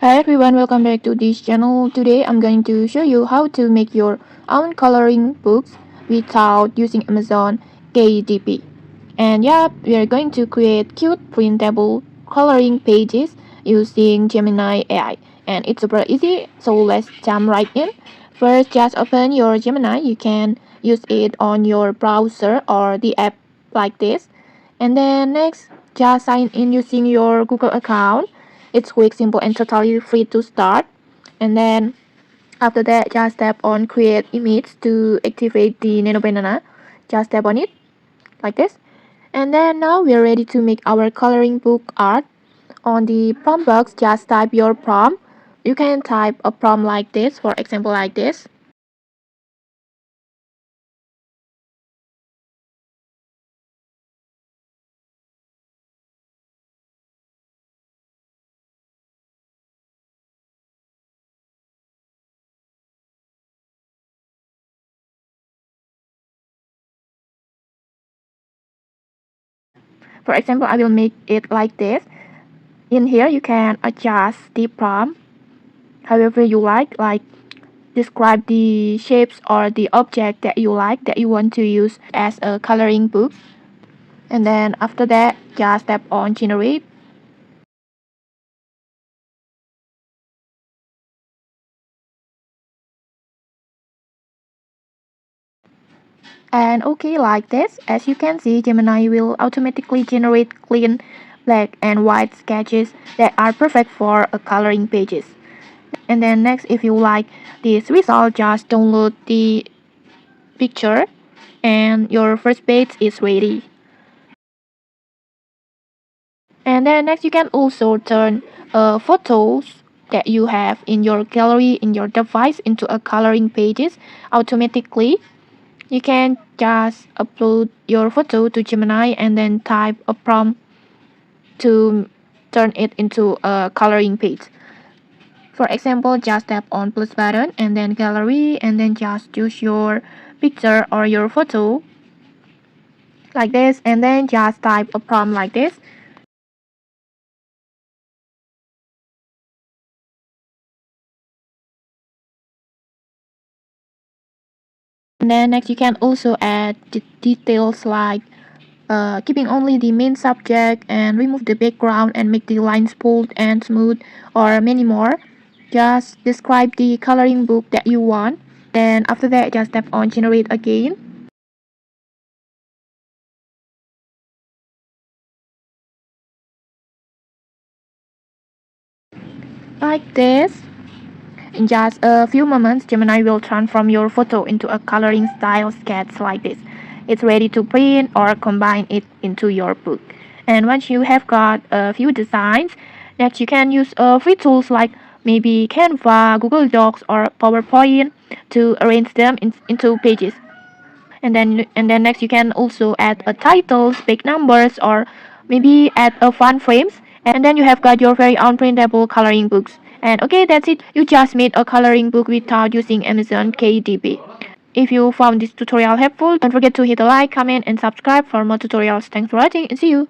Hi everyone, welcome back to this channel. Today I'm going to show you how to make your own coloring books without using Amazon KDP. And yeah, we are going to create cute printable coloring pages using Gemini AI. And it's super easy, so let's jump right in. First, just open your Gemini. You can use it on your browser or the app like this. And then next, just sign in using your Google account. It's quick, simple, and totally free to start. And then after that, just tap on create image to activate the nano banana. Just tap on it like this. And then now we're ready to make our coloring book art. On the prompt box, just type your prompt. You can type a prompt like this, for example, like this. For example, I will make it like this. In here, you can adjust the prompt however you like describe the shapes or the object that you like that you want to use as a coloring book. And then after that, just tap on generate. And okay, like this, as you can see, Gemini will automatically generate clean black and white sketches that are perfect for a coloring pages. And then next, if you like this result, just download the picture and your first page is ready. And then next you can also turn photos that you have in your gallery in your device into a coloring pages automatically. You can just upload your photo to Gemini and then type a prompt to turn it into a coloring page. For example, just tap on plus button and then gallery and then just choose your picture or your photo like this and then just type a prompt like this. And then next you can also add details like keeping only the main subject and remove the background and make the lines bold and smooth or many more. Just describe the coloring book that you want. Then after that just tap on generate again. Like this. In just a few moments, Gemini will transform your photo into a coloring style sketch like this. It's ready to print or combine it into your book. And once you have got a few designs, next you can use free tools like maybe Canva, Google Docs, or PowerPoint to arrange them into pages. And then next you can also add a titles, big numbers, or maybe add a fun frames. And then you have got your very own printable coloring books. And okay, that's it. You just made a coloring book without using Amazon KDP. If you found this tutorial helpful, don't forget to hit the like, comment, and subscribe for more tutorials. Thanks for watching and see you.